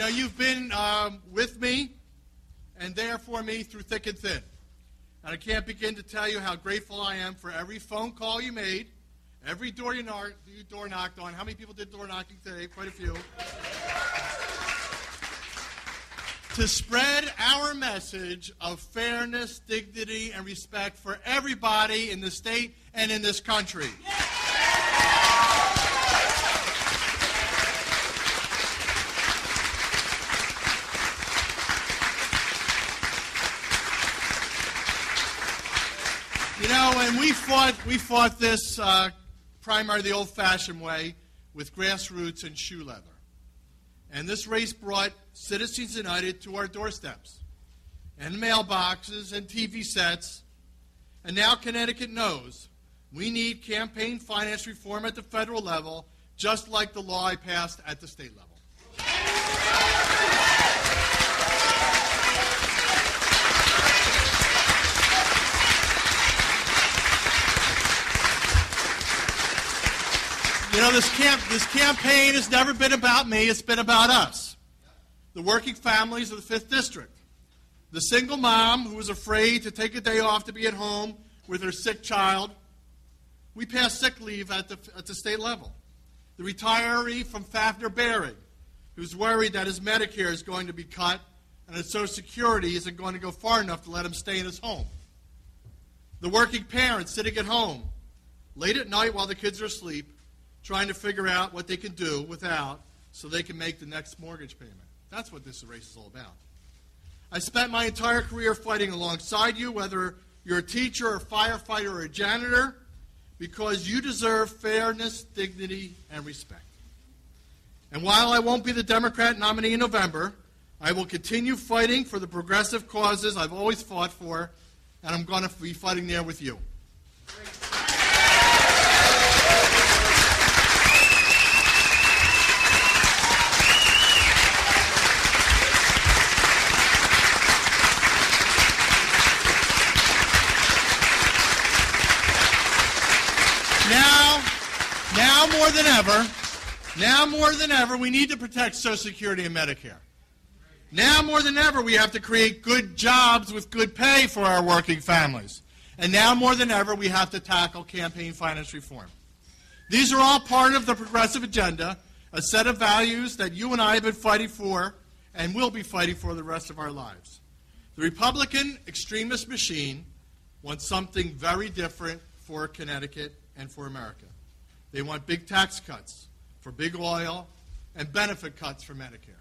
You've been with me and there for me through thick and thin. And I can't begin to tell you how grateful I am for every phone call you made, every door you door knocked on. How many people did door knocking today? Quite a few. To spread our message of fairness, dignity, and respect for everybody in the state and in this country. And we fought this primary the old-fashioned way with grassroots and shoe leather. And this race brought Citizens United to our doorsteps, and mailboxes and TV sets. And now Connecticut knows we need campaign finance reform at the federal level, just like the law I passed at the state level. This campaign has never been about me. It's been about us. The working families of the 5th District. The single mom who was afraid to take a day off to be at home with her sick child. We passed sick leave at the state level. The retiree from Fafner-Berry, who's worried that his Medicare is going to be cut and his Social Security isn't going to go far enough to let him stay in his home. The working parent sitting at home late at night while the kids are asleep, trying to figure out what they can do without so they can make the next mortgage payment. That's what this race is all about. I spent my entire career fighting alongside you, whether you're a teacher, a firefighter, or a janitor, because you deserve fairness, dignity, and respect. And while I won't be the Democrat nominee in November, I will continue fighting for the progressive causes I've always fought for, and I'm going to be fighting there with you. Now more than ever, we need to protect Social Security and Medicare. Now more than ever, we have to create good jobs with good pay for our working families. And now more than ever, we have to tackle campaign finance reform. These are all part of the progressive agenda, a set of values that you and I have been fighting for and will be fighting for the rest of our lives. The Republican extremist machine wants something very different for Connecticut and for America. They want big tax cuts for big oil and benefit cuts for Medicare.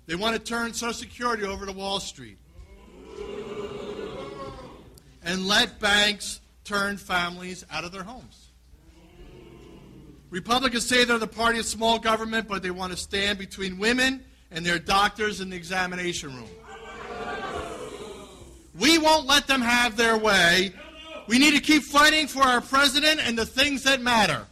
They want to turn Social Security over to Wall Street and let banks turn families out of their homes. Republicans say they're the party of small government, but they want to stand between women and their doctors in the examination room. We won't let them have their way. We need to keep fighting for our president and the things that matter.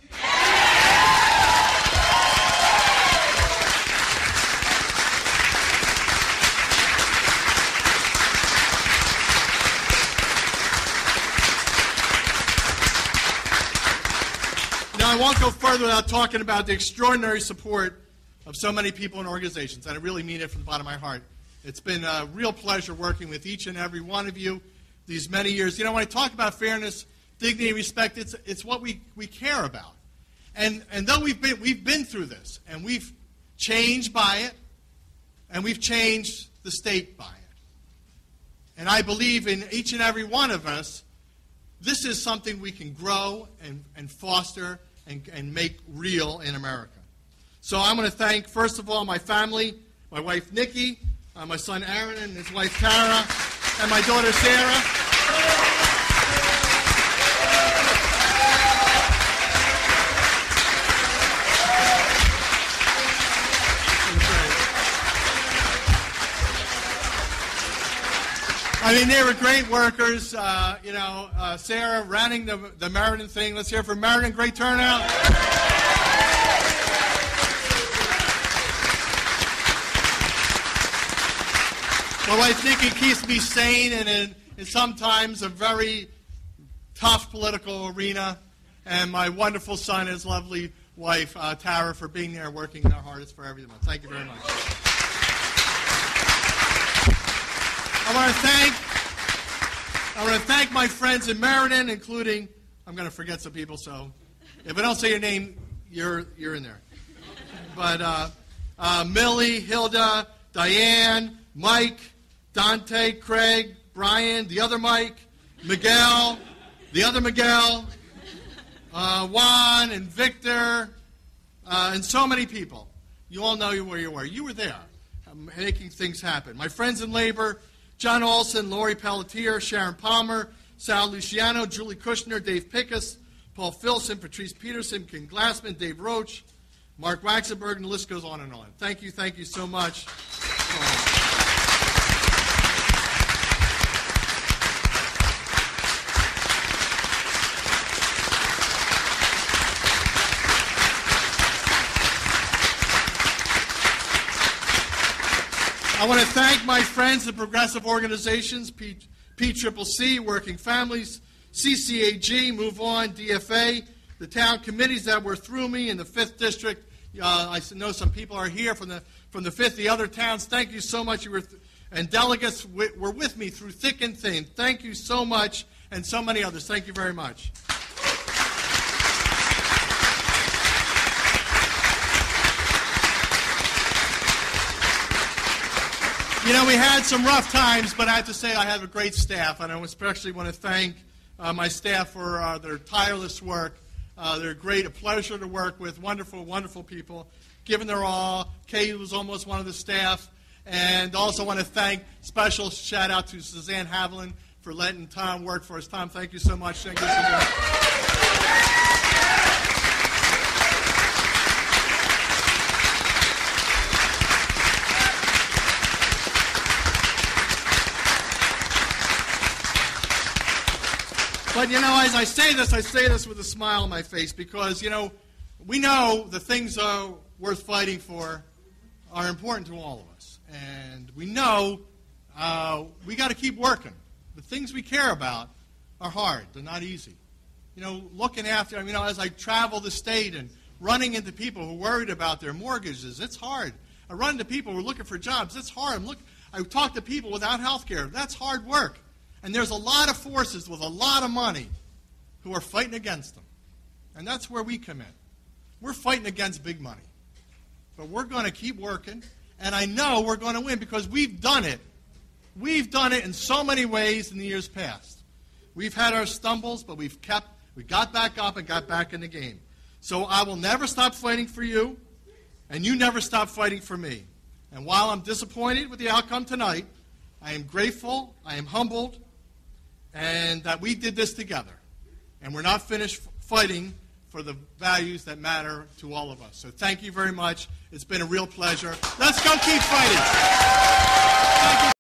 Now, I won't go further without talking about the extraordinary support of so many people and organizations, and I really mean it from the bottom of my heart. It's been a real pleasure working with each and every one of you these many years. When I talk about fairness, dignity, and respect, it's what we care about. And though we've been through this, and we've changed by it, and we've changed the state by it. And I believe in each and every one of us, this is something we can grow and foster and make real in America. So I'm going to thank, first of all, my family, my wife Nikki, my son Aaron and his wife Tara, and my daughter Sarah. I mean, they were great workers. Sarah running the Meriden thing. Let's hear it for Meriden. Great turnout. My wife Nikki keeps me sane in sometimes a very tough political arena, and my wonderful son, his lovely wife, Tara, for being there, working their hardest for everyone. Thank you very much. I want to thank my friends in Meriden, including, I'm going to forget some people, so if I don't say your name, you're in there. But Millie, Hilda, Diane, Mike, Dante, Craig, Brian, the other Mike, Miguel, the other Miguel, Juan and Victor, and so many people. You all know where you were. You were there, making things happen. My friends in labor, John Olson, Lori Pelletier, Sharon Palmer, Sal Luciano, Julie Kushner, Dave Pickus, Paul Filson, Patrice Peterson, Ken Glassman, Dave Roach, Mark Waxenberg, and the list goes on and on. Thank you so much. I want to thank my friends at progressive organizations, PCCC, Working Families, CCAG, Move On, DFA, the town committees that were through me in the 5th District. I know some people are here from the 5th, the other towns. Thank you so much. And delegates were with me through thick and thin. Thank you so much, and so many others. Thank you very much. You know, we had some rough times, but I have to say I have a great staff, and I especially want to thank my staff for their tireless work. They're great, a pleasure to work with, wonderful, wonderful people, giving their all. Kay was almost one of the staff, and also want to thank, special shout out to Suzanne Haviland for letting Tom work for us. Tom, thank you so much. Thank you so much. But, you know, as I say this with a smile on my face because, you know, we know the things worth fighting for are important to all of us. And we know we got to keep working. The things we care about are hard. They're not easy. You know, looking after, you know, as I travel the state and running into people who are worried about their mortgages, it's hard. I run into people who are looking for jobs. It's hard. I talk to people without health care. That's hard work. And there's a lot of forces with a lot of money who are fighting against them. And that's where we come in. We're fighting against big money. But we're going to keep working, and I know we're going to win because we've done it. We've done it in so many ways in the years past. We've had our stumbles, but we got back up and got back in the game. So I will never stop fighting for you, and you never stop fighting for me. And while I'm disappointed with the outcome tonight, I am grateful, I am humbled, and that we did this together. And we're not finished fighting for the values that matter to all of us. So thank you very much. It's been a real pleasure. Let's go keep fighting. Thank you.